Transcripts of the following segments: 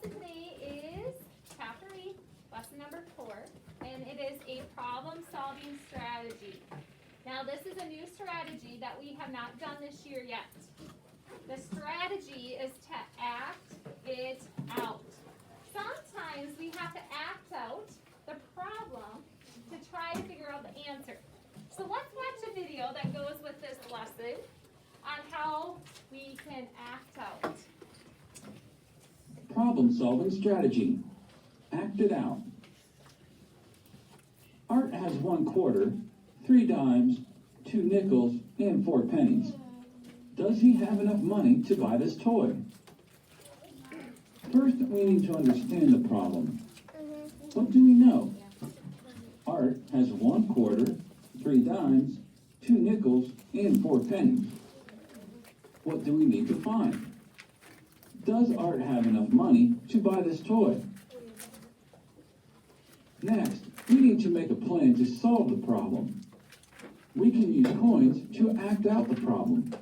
lesson today is chapter 8, lesson number 4, and it is a problem-solving strategy. Now, this is a new strategy that we have not done this year yet. The strategy is to act it out. Sometimes we have to act out the problem to try to figure out the answer. So let's watch a video that goes with this lesson on how we can act out. Problem-solving strategy. Act it out. Art has 1 quarter, 3 dimes, 2 nickels, and 4 pennies. Does he have enough money to buy this toy? First, we need to understand the problem. What do we know? Art has 1 quarter, 3 dimes, 2 nickels, and 4 pennies. What do we need to find? Does Art have enough money to buy this toy? Next, we need to make a plan to solve the problem. We can use coins to act out the problem.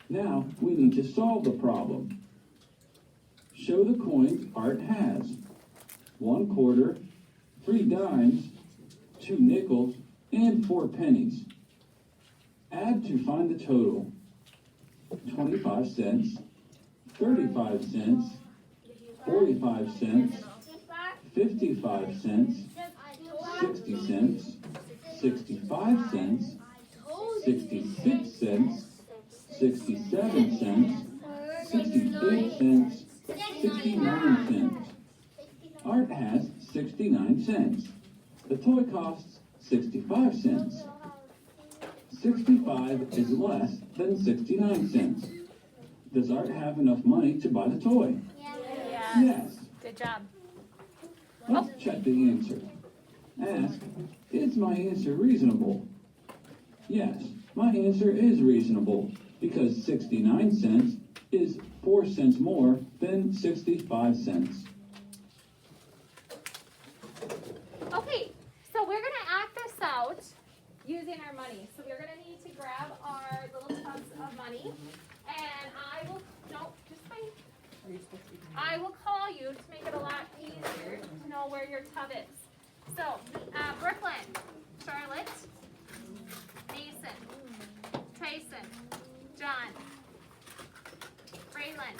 Now, we need to solve the problem. Show the coins Art has. 1 quarter, 3 dimes, 2 nickels, and 4 pennies. Add to find the total. 25 cents, 35 cents, 45 cents, 55 cents, 60 cents, 65 cents, 66 cents, 67 cents, 68 cents, 69 cents. Art has 69 cents. The toy costs 65 cents. 65 is less than 69 cents. Does Art have enough money to buy the toy? Yes. Good job. Let's check the answer. Ask, is my answer reasonable? Yes, my answer is reasonable because 69 cents is 4 cents more than 65 cents. Okay, so we're going to act this out using our money. So we're going to need to grab our little tubs of money, and I will call you to make it a lot easier to know where your tub is. So, Brooklyn, Charlotte, Mason, Tyson, John, Braylon,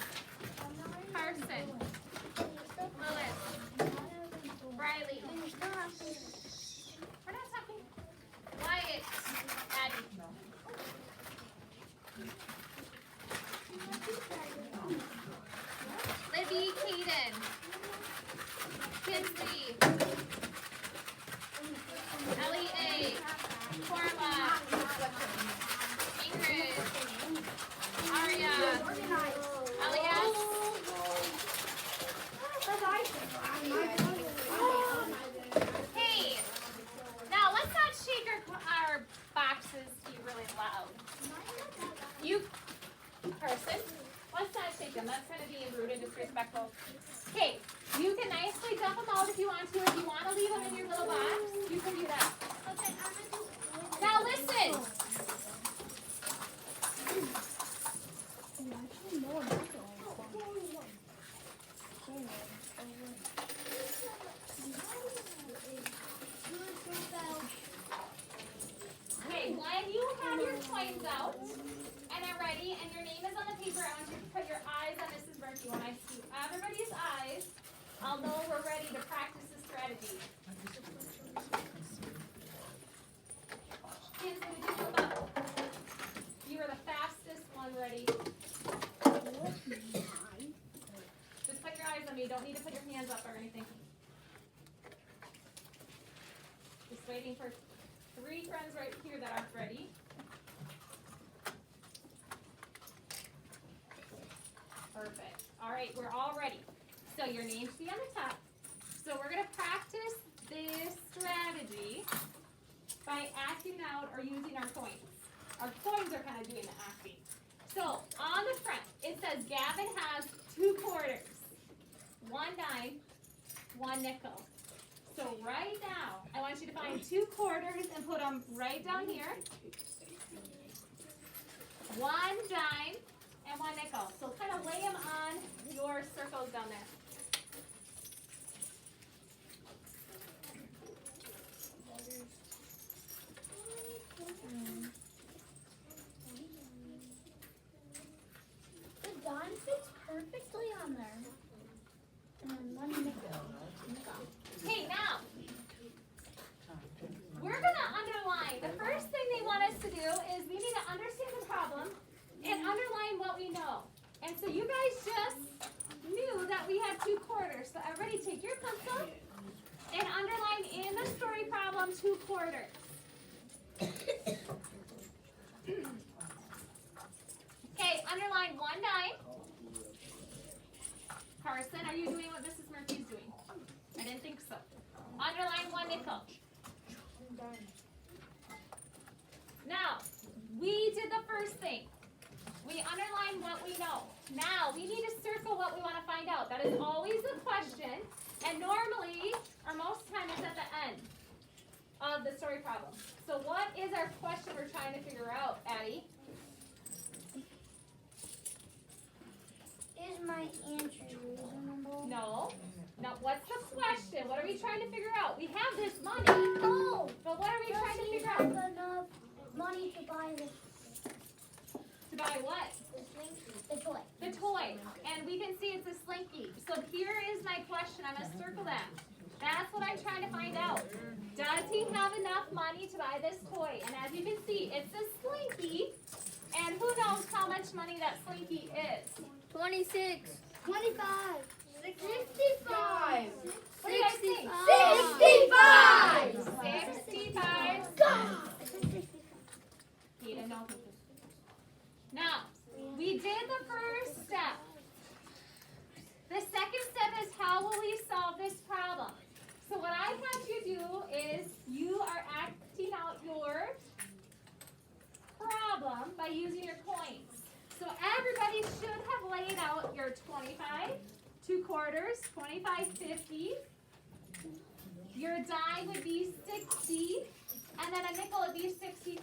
Carson, Lewis, Riley. We're not talking. Wyatt, Addie. Libby, Kaden, Kinsley, Ellie A, Corma, Ingrid, Aria, Elias. Hey, now let's not shake our boxes to be really loud. You, person, let's not shake them. That's kind of being rude and disrespectful. Okay, you can nicely dump them out if you want to. If you want to leave them in your little box, you can do that. Now listen. Okay, when you have your coins out and are ready and your name is on the paper, I want you to put your eyes on Mrs. Berkey. When I see everybody's eyes, I'll know we're ready to practice the strategy. Kids, would you move up? You are the fastest one ready. Just put your eyes on me. You don't need to put your hands up or anything. Just waiting for 3 friends right here that aren't ready. Perfect. All right, we're all ready. So your name should be on the top. So we're going to practice this strategy by acting out or using our coins. Our coins are kind of doing the acting. So on the front, it says Gavin has 2 quarters, 1 dime, 1 nickel. So right now, I want you to find 2 quarters and put them right down here. 1 dime and 1 nickel. So kind of lay them on your circles on there. And then 1 nickel. Okay, now, we're gonna underline. The first thing they want us to do is we need to understand the problem and underline what we know. And so you guys just knew that we had 2 quarters. So everybody take your pencil and underline in the story problem 2 quarters. Okay, underline 1 dime. Carson, are you doing what Mrs. Murphy's doing? I didn't think so. Underline 1 nickel. Now, we did the first thing. We underlined what we know. Now, we need to circle what we want to find out. That is always a question, and normally, or most time, it's at the end of the story problem. So what is our question we're trying to figure out, Addie? Is my answer reasonable? No. Now, what's the question? What are we trying to figure out? We have this money, Oh! but what are we trying to Does he figure have out? enough money to buy this? To buy what? The toy. The toy. And we can see it's a slinky. So here is my question. I'm going to circle that. That's what I'm trying to find out. Does he have enough money to buy this toy? And as you can see, it's a slinky. And who knows how much money that slinky is? 26. 25. 65. What do you guys think? 65. 65. He didn't know. Now, we did the first step. The second step is how will we solve this problem? So what I have you do is you are acting out your problem by using your coins. So everybody should have laid out your 25, 2 quarters, 25, 50. Your dime would be 60, and then a nickel would be 65.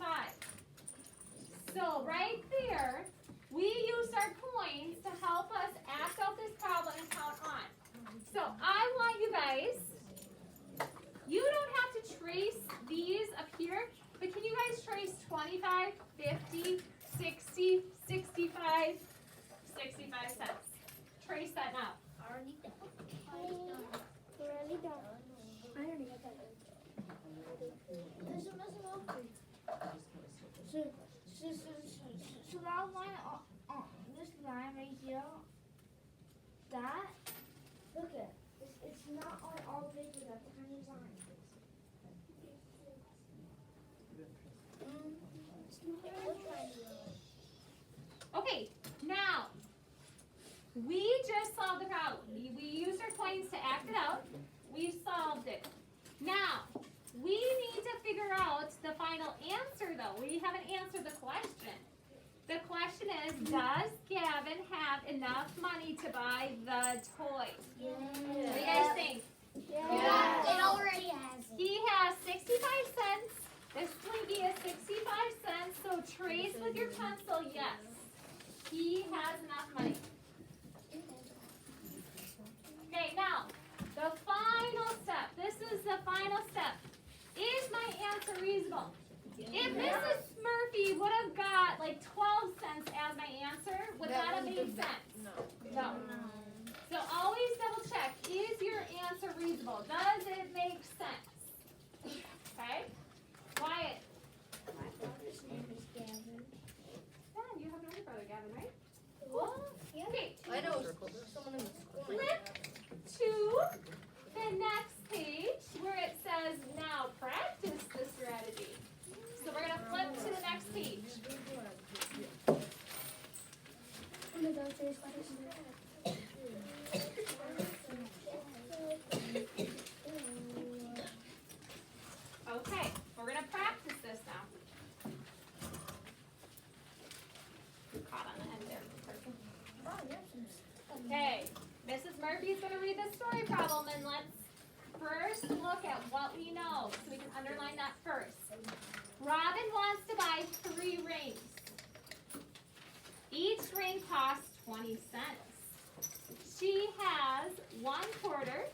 So right there, we used our coins to help us act out this problem and count on. So I want you guys, you don't have to trace these up here, but can you guys trace 25, 50, 60, 65, 65 cents? Trace that now. Already done. Already done. I already got that. So that line on this line right here, that, look at it's not on all paper, that's kind of line. Okay, now, we just solved the problem. We used our coins to act it out. We solved it. Now, we need to figure out the final answer, though. We haven't answered the question. The question is, does Gavin have enough money to buy the toy? Yeah. What do you guys think? Yeah. It already has it. He has 65 cents. This slinky is 65 cents. So trace with your pencil, yes. He has enough money. Okay, now, the final step. This is the final step. Is my answer reasonable? If Mrs. Murphy would have got like 12 cents as my answer, would that have made sense? No. So always double check. Is your answer reasonable? Does it make sense? Okay? Wyatt. My brother's name is Gavin. Yeah, you have another brother, Gavin, right? Yeah. Okay. I know someone in the school. Flip to the next page where it says now practice the strategy. So we're going to flip to the next page. Okay, we're going to practice this now. Caught on the end there, person. Okay, Mrs. Murphy is going to read the story problem, and let's first look at what we know. So we can underline that first. Robin wants to buy 3 rings. Each ring costs 20 cents. She has 1 quarter,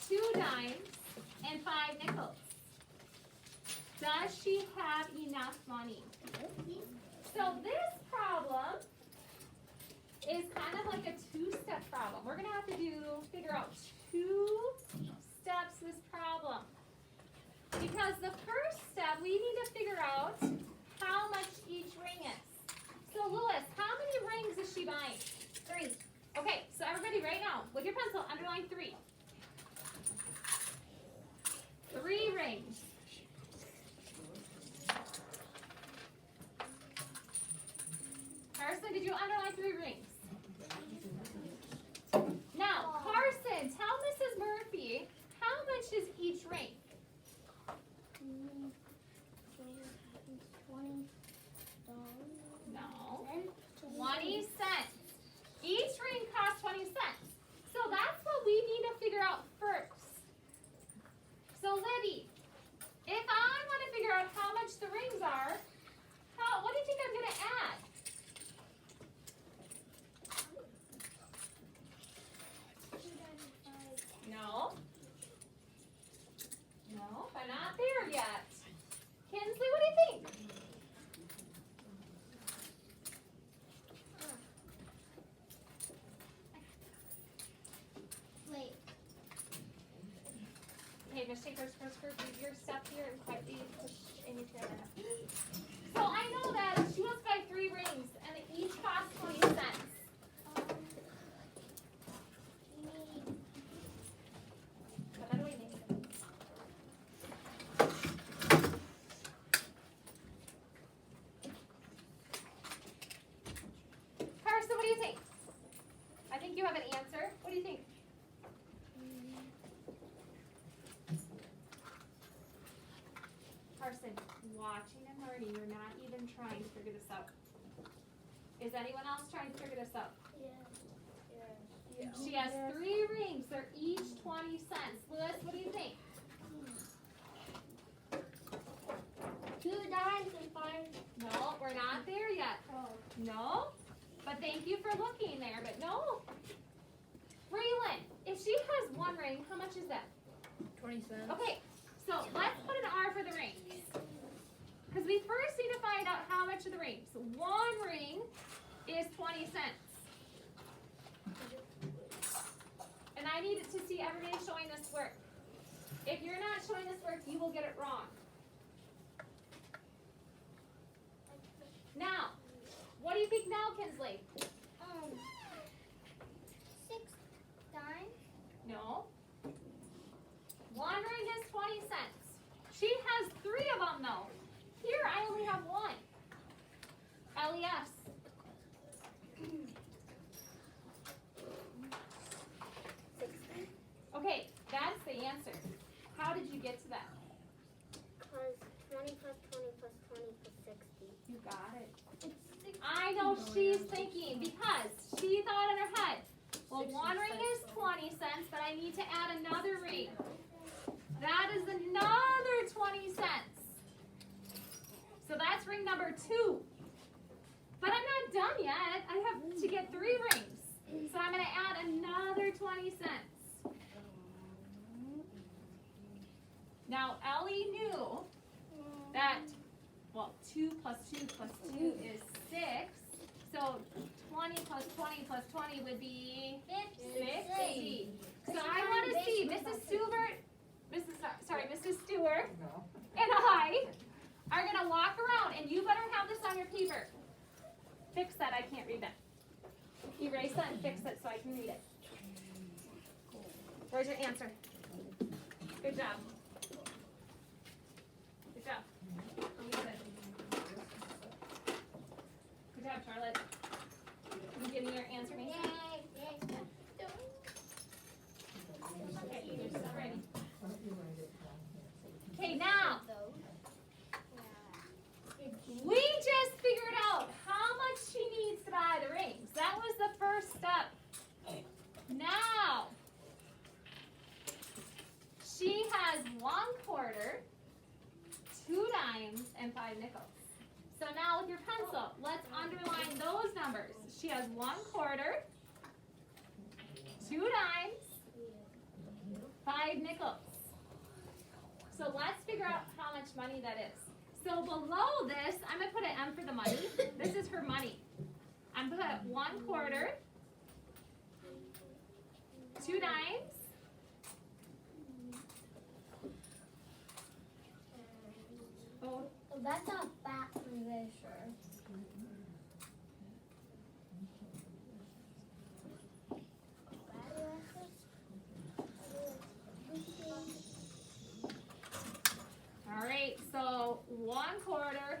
2 dimes, and 5 nickels. Does she have enough money? So this problem is kind of like a 2-step two-step problem. We're gonna have to figure out two steps this problem. Because the first step, we need to figure out how much each ring is. So Lewis, how many rings is she buying? 3. Okay, so everybody right now, with your pencil, underline 3. 3 rings. Carson, did you underline 3 rings? Now, Carson, tell Mrs. Murphy, how much is each ring? 20. No. 20 cents. Each ring costs 20 cents. So that's what we need to figure out first. So Libby, if I want to figure out how much the rings are, what do you think I'm going to add? No. No, I'm not there yet. Kinsley, what do you think? Wait. Okay, Miss Shaker's first group, your step here and quietly push in your chair. So I know that she wants to buy 3 rings and they each cost 20 cents. What do we need? Carson, what do you think? I think you have an answer. What do you think? Carson, watching and learning, you're not even trying to figure this out. Is anyone else trying to figure this out? She has 3 rings. They're each 20 cents. Lewis, what do you think? 2 dimes and 5. No, we're not there yet. No? But thank you for looking there, but no. Raylan, if she has 1 ring, how much is that? 20 cents. Okay, so let's put an R for the rings. Because we first need to find out how much of the rings. 1 ring is 20 cents. And I need to see everybody showing this work. If you're not showing this work, you will get it wrong. Now, what do you think now, Kinsley? 6 dimes. No. 1 ring is 20 cents. She has 3 of them though. Here, I only have 1. LES. Okay, that's the answer. How did you get to that? Because 20 plus 20 plus 20 plus 60. You got it. It's 60. I know she's thinking because she thought in her head, well, 1 ring is 20 cents, but I need to add another ring. That is another 20 cents. So that's ring number 2. But I'm not done yet. I have to get 3 rings. So I'm going to add another 20 cents. Now, Ellie knew that, well, 2 plus 2 plus 2 is 6. So 20 plus 20 plus 20 would be 60. So I want to see Mrs. Stewart, Mrs. Stewart and I are going to walk around, and you better have this on your paper. Fix that. I can't read that. Erase that and fix it so I can read it. Where's your answer? Good job. Good job. Good job, Charlotte. Can you give me your answer, Mason? Okay, you're still ready. Okay, now, we just figured out how much she needs to buy the rings. That was the first step. Now, she has 1 quarter, 2 dimes, and 5 nickels. So now with your pencil, let's underline those numbers. She has 1 quarter, 2 dimes, 5 nickels. So let's figure out how much money that is. So below this, I'm going to put an M for the money. This is her money. I'm going to put 1 quarter, 2 dimes. Oh, So that's a back measure. all right, so 1/4,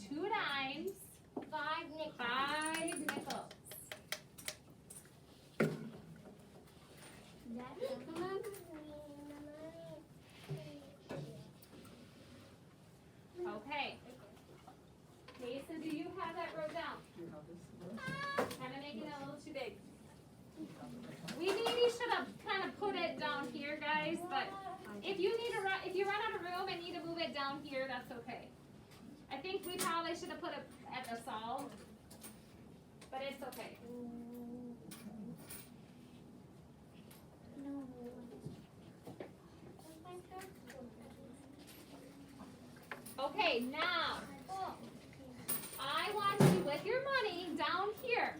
2 dimes, 5 nickels. 5 nickels. Okay. Mason, do you have that wrote down? Kind of making it a little too big. We maybe should have kind of put it down here, guys, but if you run out of room and need to move it down here, that's okay. I think we probably should have put it at the solve, but it's okay. Okay, now, I want you with your money down here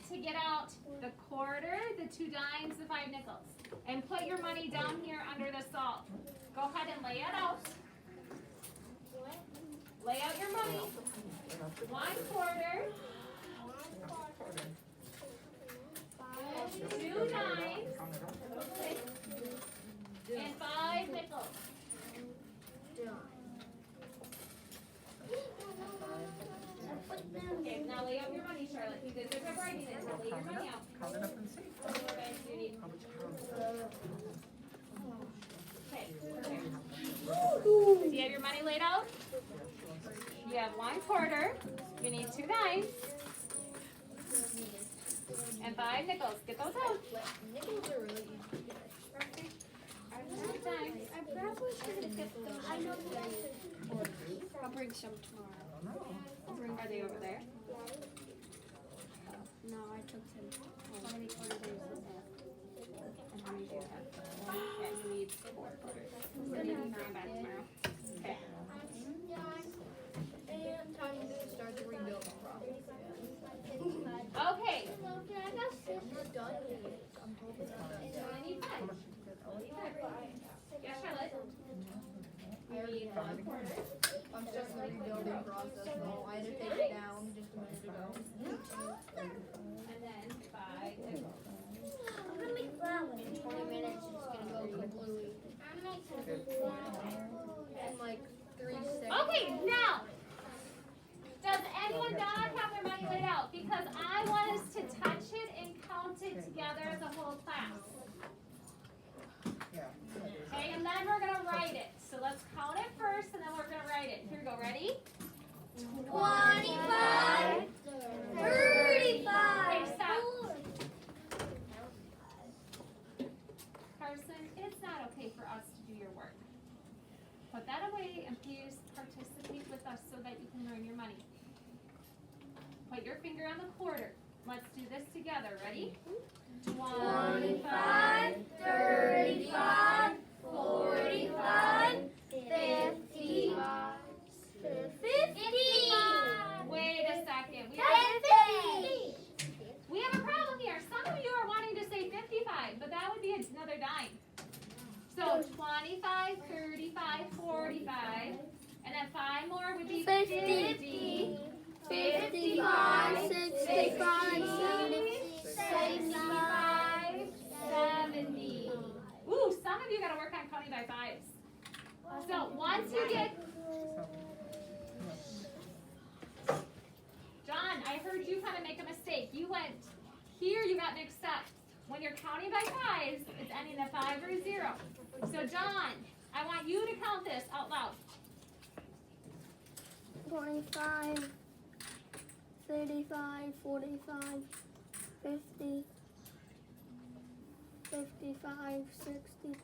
to get out the 1/4, the 2 dimes, the 5 nickels. And put your money down here under the salt. Go ahead and lay it out. Lay out your money. 1/4, 2 dimes, and 5 nickels. Okay, now lay out your money, Charlotte. You did a good job writing it. Now lay your money out. Count it up and see. How many more bags do you need? How much you count? Okay. Do you have your money laid out? You have 1/4. You need 2 dimes. And 5 nickels. Get those out. Nickels are really easy to get. 2 dimes. I probably should have kept those. I know I'll bring some tomorrow. Are they over there? No, I took them. How many quarters is that? And how many do you have? Okay, you need 4 quarters. So you need 9 by tomorrow. Okay. And time to start the rebuilding process. Okay. I'm not done yet. I'm hoping I need 5. Yes, Charlotte? You need 1/4. I'm starting the rebuilding process now. I had to take it down just a minute ago. And then 5 nickels. I'm gonna make flowers. In 20 minutes, it's gonna go completely. I'm gonna make some flowers. In like 3 seconds. Okay, now, does anyone not have their money laid out? Because I want us to touch it and count it together as a whole class. Okay, and then we're gonna write it. So let's count it first, and then we're gonna write it. Here we go. Ready? 25, 35. Okay, stop. Carson, it's not okay for us to do your work. Put that away and please participate with us so that you can earn your money. Put your finger on the 1/4. Let's do this together. Ready? 25, 35, 45, 50, 50. Wait a second. We have a problem here. Some of you are wanting to say 55, but that would be another dime. So 25, 35, 45, and then 5 more would be 50, 55, 65, 65, 70. Ooh, some of you gotta work on counting by 5s. So once you get, John, I heard you kind of make a mistake. You went here, you got mixed up. When you're counting by 5s, it's ending in a 5 or a 0. So John, I want you to count this out loud. 25, 35, 45, 50, 55, 60,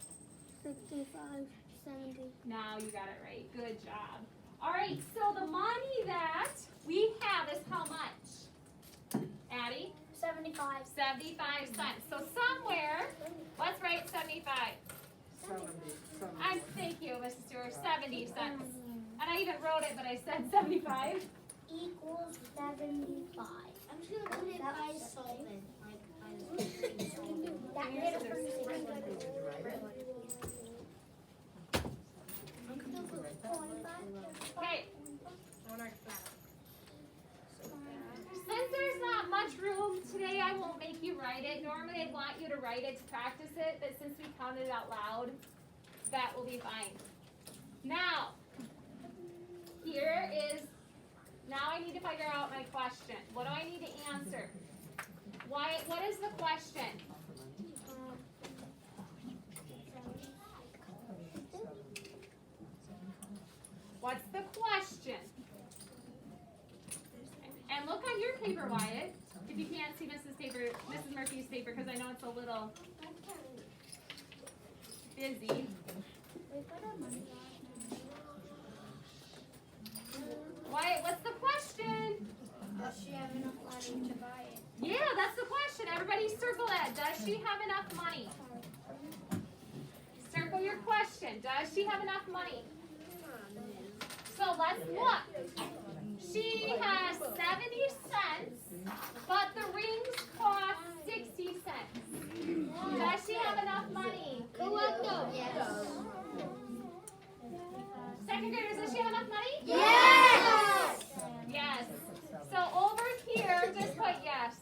65, 70. Now you got it right. Good job. All right, so the money that we have is how much? Addie? 75. 75 cents. So somewhere, let's write 75. 70. Thank you, Mrs. Stewart, 70 cents. And I even wrote it, but I said 75. Equals 75. I'm just gonna put it by solvent. That little you write it. Normally I'd want you to write it to practice it, but since we counted it out loud, that will be fine. Now, now I need to figure out my question. What do I need to answer? What is the question? What's the question? And look on your paper, Wyatt, if you can't see Mrs. Murphy's paper, because I know it's a little busy. Wyatt, what's the question? Does she have enough money to buy it? Yeah, that's the question. Everybody circle that. Does she have enough money? Circle your question. Does she have enough money? So let's look. She has 70 cents, but the rings cost 60 cents. Does she have enough money? Yes. Second graders, does she have enough money? Yes. Yes. So over here, just put yes.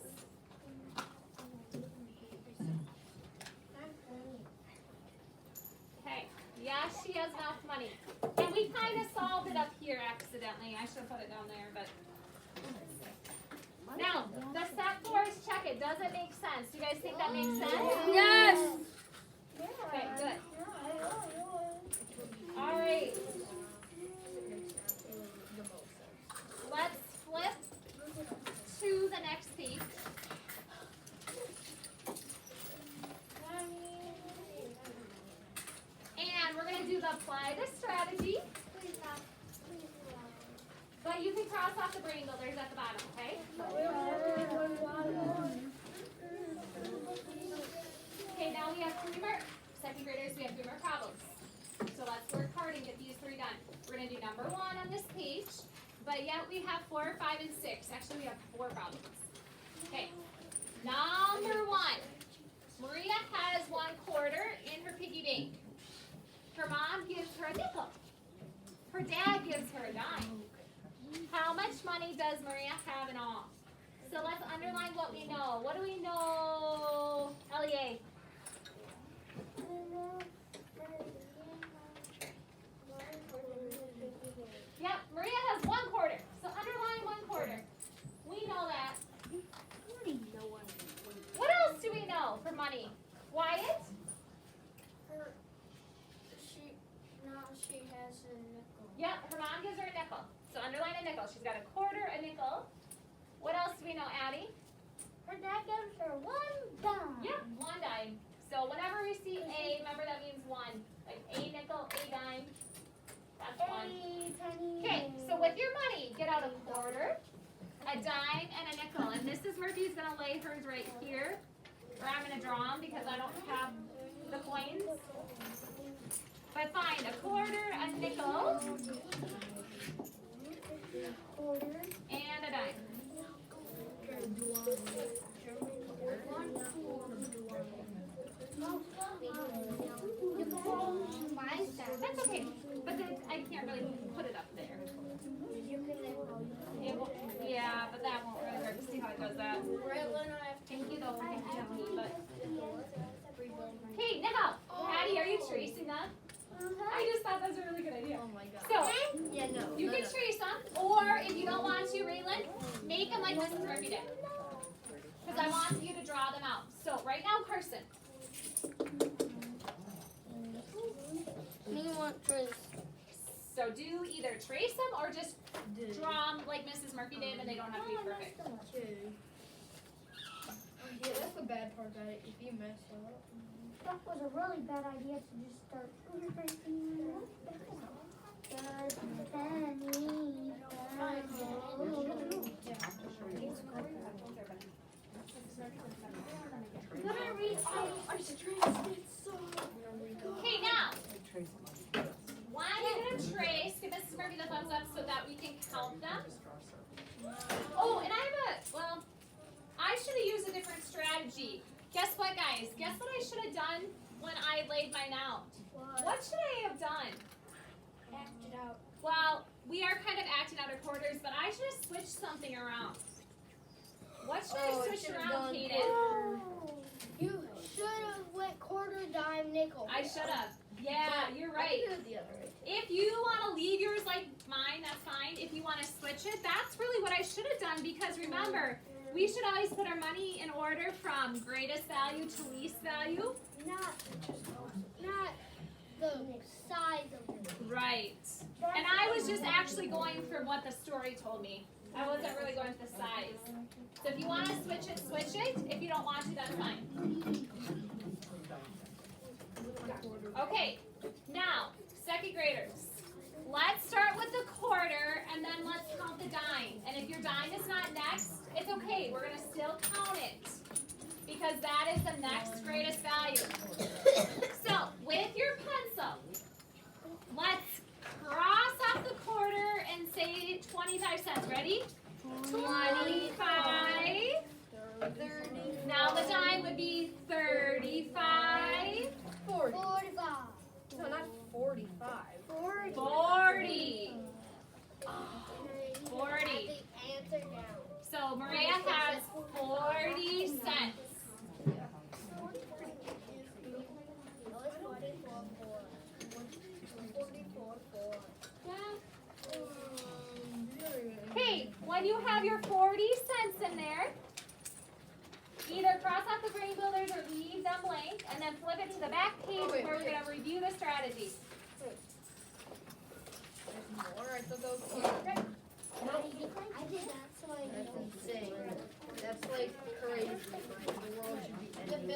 Okay. Yes, she has enough money. And we kind of solved it up here accidentally. I should have put it down there, but. Now, the step 4 is check it. Does it make sense? Do you guys think that makes sense? Yes. Okay, good. All right. Let's flip to the next page. And we're going to do the apply the strategy. But you can cross off the brain builders at the bottom, okay? Okay, now we have 3 more. Second graders, we have 3 more problems. So let's work hard and get these 3 done. We're going to do number 1 on this page, but yet we have 4, 5, and 6. Actually, we have 4 problems. Okay, number 1. Maria has 1/4 in her piggy bank. Her mom gives her a nickel. Her dad gives her a dime. How much money does Maria have in all? So let's underline what we know. What do we know, Elie? Yep, Maria has 1/4. So underline 1/4. We know that. What else do we know for money? Wyatt? She has a nickel. Yep, her mom gives her a nickel. So underline a nickel. She's got 1/4, a nickel. What else do we know, Addie? Her dad gives her 1 dime. Yep, 1 dime. So whenever we see a, remember that means 1. Like a nickel, a dime. That's 1. Penny. Okay, so with your money, get out 1/4, a dime, and a nickel. And Mrs. Murphy's going to lay hers right here. Or I'm going to draw them because I don't have the coins. But find 1/4, a nickel, and a dime. That's okay, but then I can't really put it up there. It won't, yeah, but that won't really work. See how it does that? Thank you though for thinking of me, but. Okay, now, Addie, are you tracing them? I just thought that was a really good idea. Oh my god. So, Yeah, no. you can trace them, or if you don't want to, Raylan, make them like Mrs. Murphy did. Because I want you to draw them out. So, right now, Carson. Me want trace. So, do either trace them or just draw them like Mrs. Murphy did, and they don't have to be perfect. Yeah, that's the bad part about it. If you mess up. That was a really bad idea to just start tracing. Okay, now, when you're going to trace, give Mrs. Murphy the thumbs up so that we can count them. Oh, and I should have used a different strategy. Guess what, guys? Guess what I should have done when I laid mine out? What should I have done? Acted out. Well, we are kind of acting out of quarters, but I should have switched something around. What should Oh, I it switch should've around, gone Kaden? You should have went quarter, dime, nickel. I should have. Yeah, you're I right. can do it the other way. If you want to leave yours like mine, that's fine. If you want to switch it, that's really what I should have done, because remember, we should always put our money in order from greatest value to least value. Not the size of it. Right. And I was just actually going for what the story told me. I wasn't really going for the size. So if you want to switch it, switch it. If you don't want to, that's fine. Okay, now, second graders. Let's start with the quarter and then let's count the dime. And if your dime is not next, it's okay. We're going to still count it because that is the next greatest value. So, with your pencil, let's cross off the quarter and say 25 cents. Ready? 25. 30. Now the dime would be 35. 40. 45. No, not 45. 40. 40. 40. The answer now. So Maria has 40 cents. Hey, when you have your 40 cents in there, either cross out the green builders or leave them blank, and then flip it to the back page where we're going to review the strategy. There's more. I took out 2. I did that, so I That's insane. That's like crazy. The world should be ending.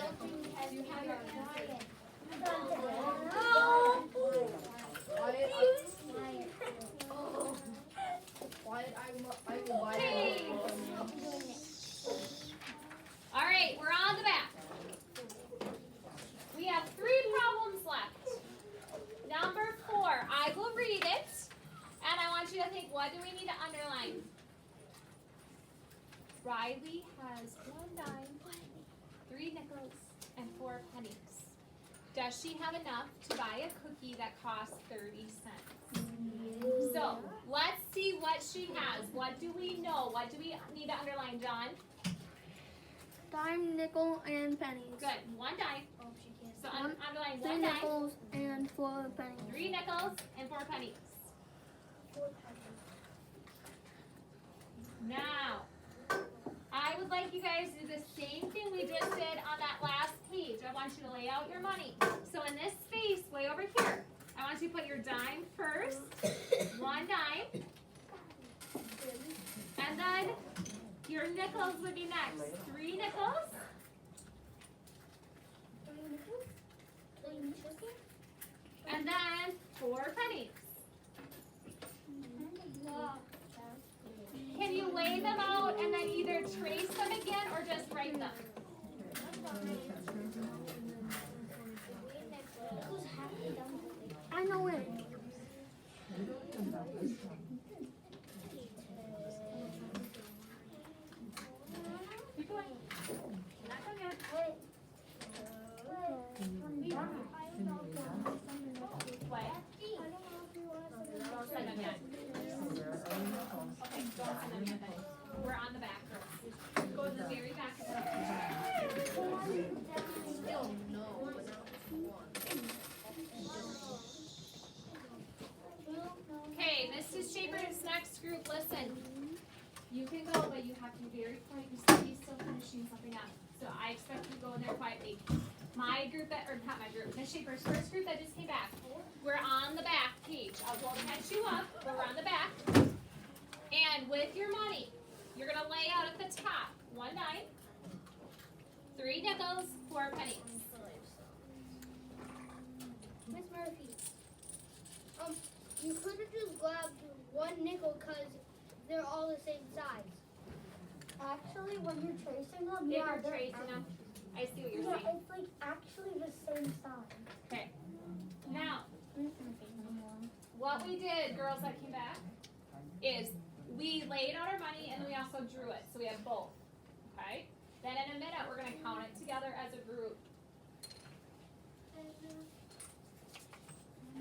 you have your quiet. Oh, Quiet. Quiet. I will buy Hey. it. All right, we're on the back. We have 3 problems left. Number 4, I will read it, and I want you to think, what do we need to underline? Riley has 1 dime, 3 nickels, and 4 pennies. Does she have enough to buy a cookie that costs 30 cents? So, let's see what she has. What do we know? What do we need to underline, John? Dime, nickel, and pennies. Good. 1 dime. So underline 3 1 dime, nickels and 4 pennies. 3 nickels, and 4 pennies. Now, I would like you guys to do the same thing we just did on that last page. I want you to lay out your money. So in this space, way over here, I want you to put your dime first, 1 dime, and then your nickels would be next. 3 nickels, and then 4 pennies. Can you lay them out and then either trace them again or just write them? I know it. Keep going. Not done yet. What? Don't send them yet. Okay, don't send them yet then. We're on the back, girls. Go to the very back of the Still no, but not 1. Okay, Mrs. Shaper's next group, listen. You can go, but you have to be very quiet. You see he's still finishing something up. So I expect you to go in there quietly. My group or not my group, Miss Shaper's first group that just came back. We're on the back page. I won't catch you up, but we're on the back. And with your money, you're gonna lay out at the top 1 dime, 3 nickels, 4 pennies. Miss Murphy, you could have just grabbed 1 nickel because they're all the same size. Actually, when you're tracing them, If you're tracing them, I see what you're saying. it's like actually the same size. Okay. Now, what we did, girls that came back, is we laid out our money and we also drew it. So we have both. Okay? Then in a minute, we're going to count it together as a group.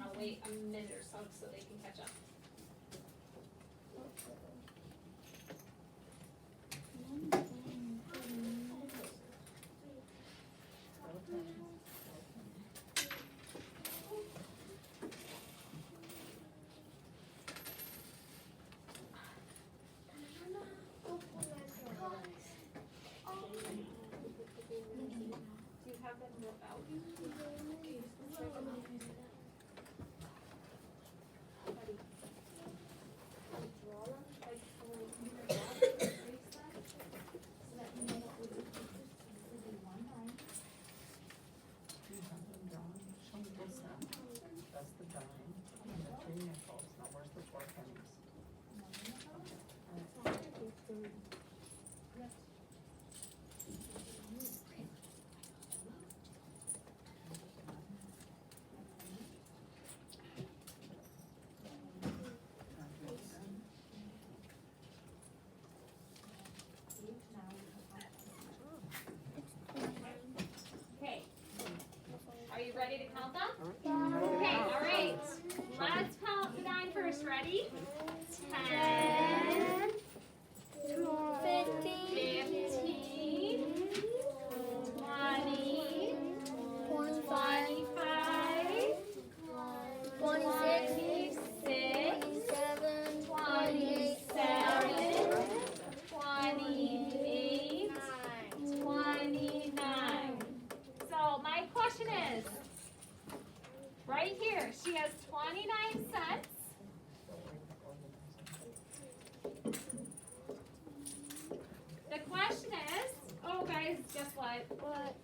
I'll wait a minute or so they can catch up. Do you have them wrote out? That's the dime, and the 3 nickels, now where's the 4 pennies? Okay. Are you ready to count them? Okay, all right. Let's count the dime first. Ready? 10, 15, 20, 25, 26, 27, 28, 29. So my question is, right here, she has 29 cents. The question is, oh guys, guess what? What?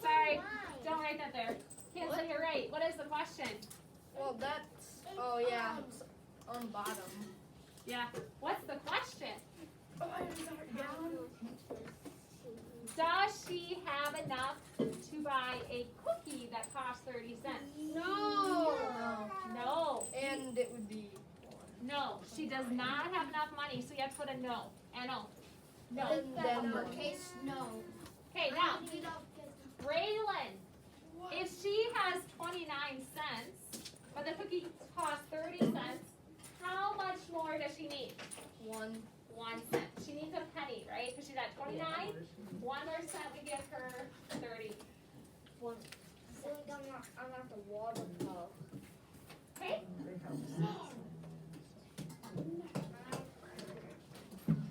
Sorry, don't write that there. Can't say you're right. What is the question? Well, that's, oh yeah, it's on the bottom. Yeah. What's the question? Oh, I'm sorry, Does she have enough to buy a cookie that costs 30 cents? No. No. And it would be. No. She does not have enough money, so you have to put a no. N-O. No. Then Uppercase, no. Okay, now, Braylon, if she has 29 cents, but the cookie costs 30 cents, how much more does she need? 1. 1 cent. She needs a penny, right? Because she's at 29. 1 more cent would give her 30. I'm at the water pump. Okay?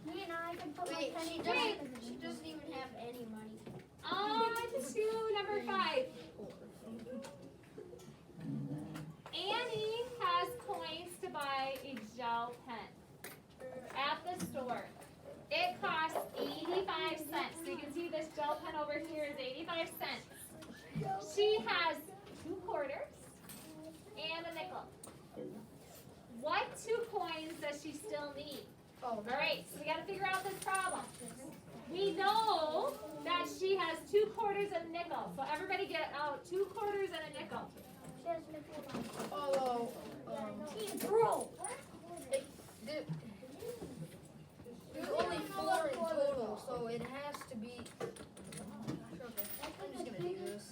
Me and I can put Wait, my penny wait. down. She doesn't even have any money. On to number 5. Annie has coins to buy a gel pen at the store. It costs 85 cents. So you can see this gel pen over here is 85 cents. She has 2 quarters and a nickel. What 2 coins does she still need? Oh, All right, so we got to figure out this problem. We know that she has 2 quarters and a nickel. So everybody get out 2 quarters and a nickel. She has nickel. although, He's broke. there's only 4 in total, so it has to be. Okay, I'm just gonna do this.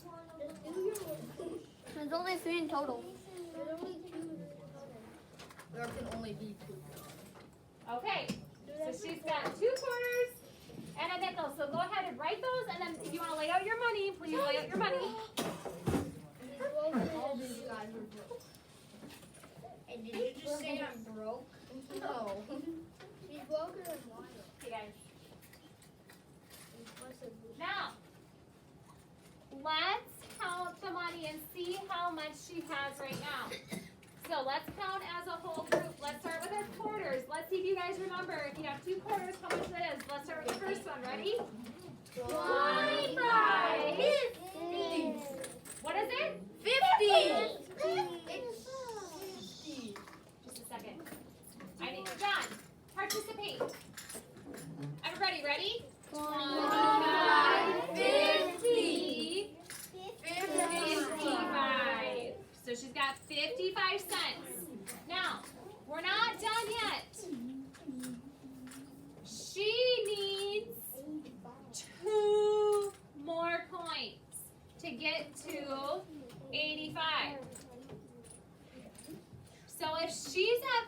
There's only 3 in total. There can only be 2. Okay, so she's got 2 quarters and a nickel. So go ahead and write those, and then if you want to lay out your money, please lay out your money. All these guys are broke. And did you just say I'm broke? No. She's broken and wild. Okay, guys. Now, let's count the money and see how much she has right now. So let's count as a whole group. Let's start with our quarters. Let's see if you guys remember. If you have 2 quarters, how much it is. Let's start with the first one. Ready? 25. 50. What is it? 50! Just a second. I need John. Participate. Everybody ready? 25, 50, 55. So she's got 55 cents. Now, we're not done yet. She needs 2 more coins to get to 85. So if she's at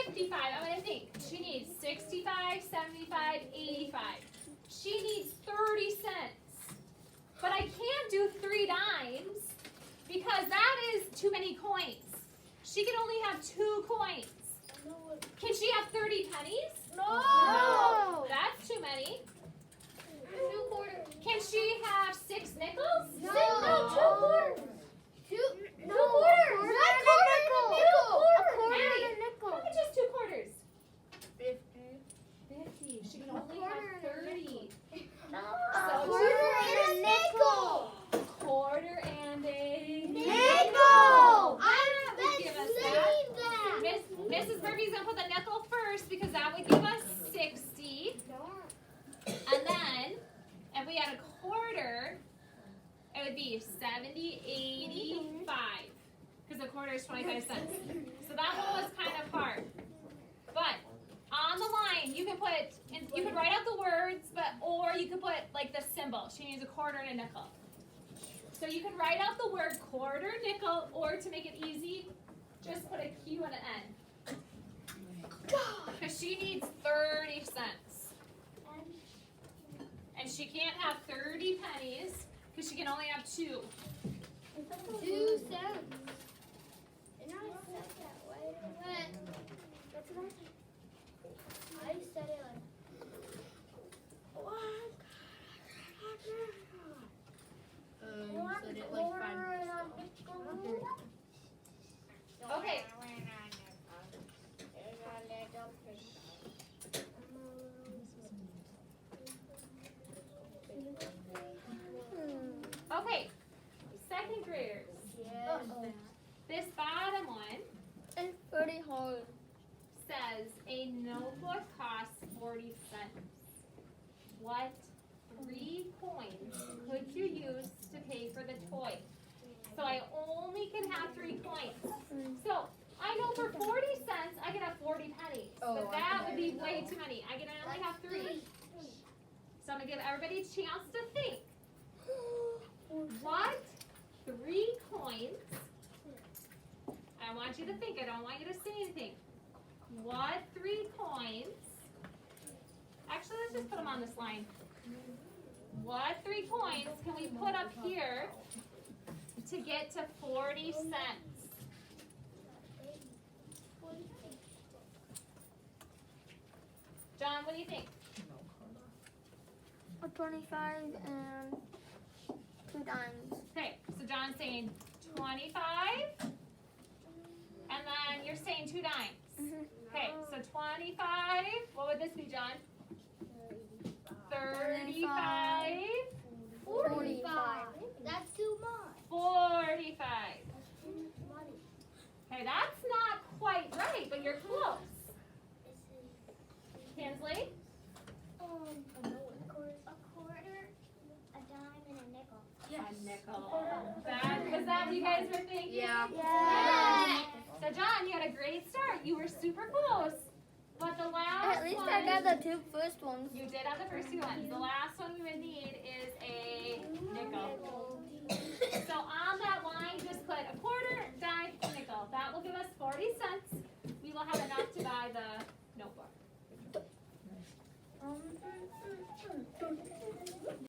55, I'm going to think. She needs 65, 75, 85. She needs 30 cents reason I put the nickel first because that would give us 60. And then if we had a quarter, it would be 70, 85. Because a quarter is 25 cents. So that one was kind of hard. But on the line, you can write out the words, or you could put like the symbol. She needs a quarter and a nickel. So you can write out the word quarter, nickel, or to make it easy, just put a Q and an N. Because she needs 30 cents. And she can't have 30 pennies because she can only have 2. 2 cents. And I said that way. That's what I said it like. What? You said it like 5 minutes ago. Okay. Okay. Second graders. This bottom one It's pretty hard. says a notebook costs 40 cents. What 3 coins could you use to pay for the toy? So I only can have 3 coins. So I know for 40 cents I can have 40 pennies. But that would be way too many. I can only have 3. So I'm going to give everybody a chance to think. What 3 coins? I want you to think. I don't want you to say anything. What 3 coins? Actually, let's just put them on this line. What 3 coins can we put up here to get to 40 cents? John, what do you think? A 25 and 2 dimes. Okay, so John's saying 25, and then you're saying 2 dimes. Okay, so 25, what would this be, John? 35, 45. That's too much. 45. Okay, that's not quite right, but you're close. Kinsley? A quarter, a dime, and a nickel. A nickel. Was that what you guys were thinking? Yeah. Yeah. So John, you had a great start. You were super close. But the last At least one, I got the 2 first ones. you did have the first 2 ones. The last one we would need is a